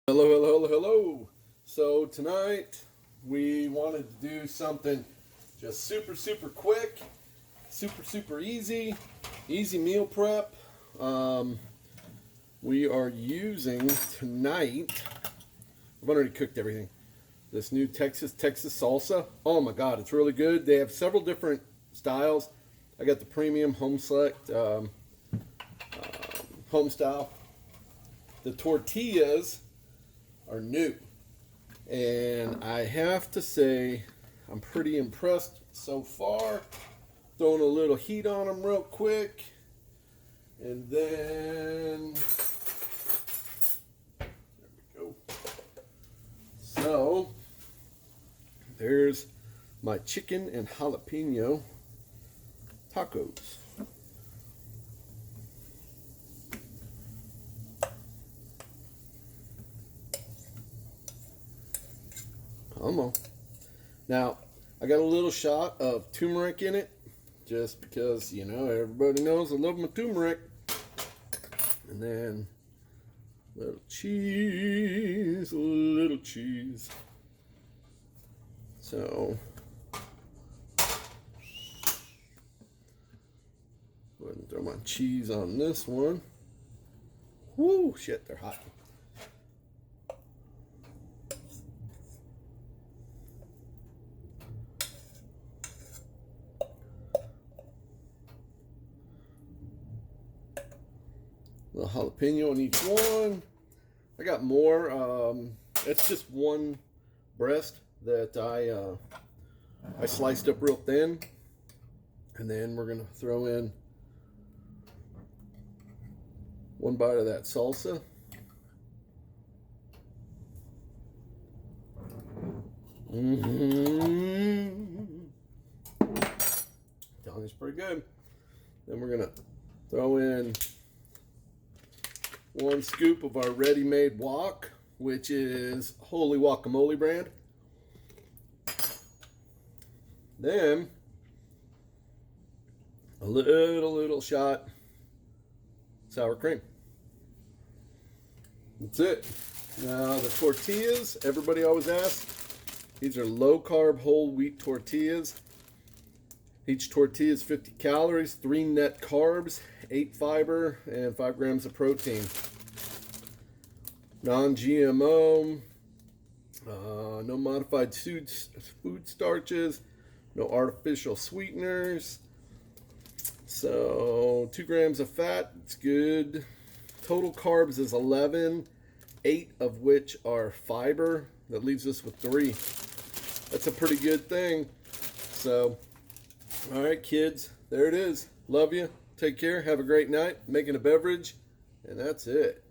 Hello, hello, hello, hello. So tonight we wanted to do something just super quick, super easy meal prep. We are using tonight, I've already cooked everything, this new Texas salsa. Oh my god, it's really good. They have several different styles. I got the premium home select home style. The tortillas are new, and I have to say I'm pretty impressed so far. Throwing a little heat on them real quick, and then there we go. So there's my chicken and jalapeno tacos. Come on. Now, I got a little shot of turmeric in it, just because, you know, everybody knows I love my turmeric. And then a little cheese. So, go ahead and throw my cheese on this one. Whoo, shit, they're hot. The jalapeno on each one. I got more. It's just one breast that I sliced up real thin, and then we're gonna throw in one bite of that salsa. Telling you it's pretty good. Then we're gonna throw in one scoop of our ready-made wok, which is Holy Guacamole brand. Then a little shot sour cream. That's it. Now the tortillas, everybody always asks. These are low-carb whole wheat tortillas. Each tortilla is 50 calories, 3 net carbs, 8 fiber, and 5 grams of protein. Non-GMO, no modified food starches, no artificial sweeteners. So 2 grams of fat, it's good. Total carbs is 11, 8 of which are fiber. That leaves us with 3. That's a pretty good thing. So, all right, kids, there it is. Love you. Take care. Have a great night. Making a beverage, and that's it.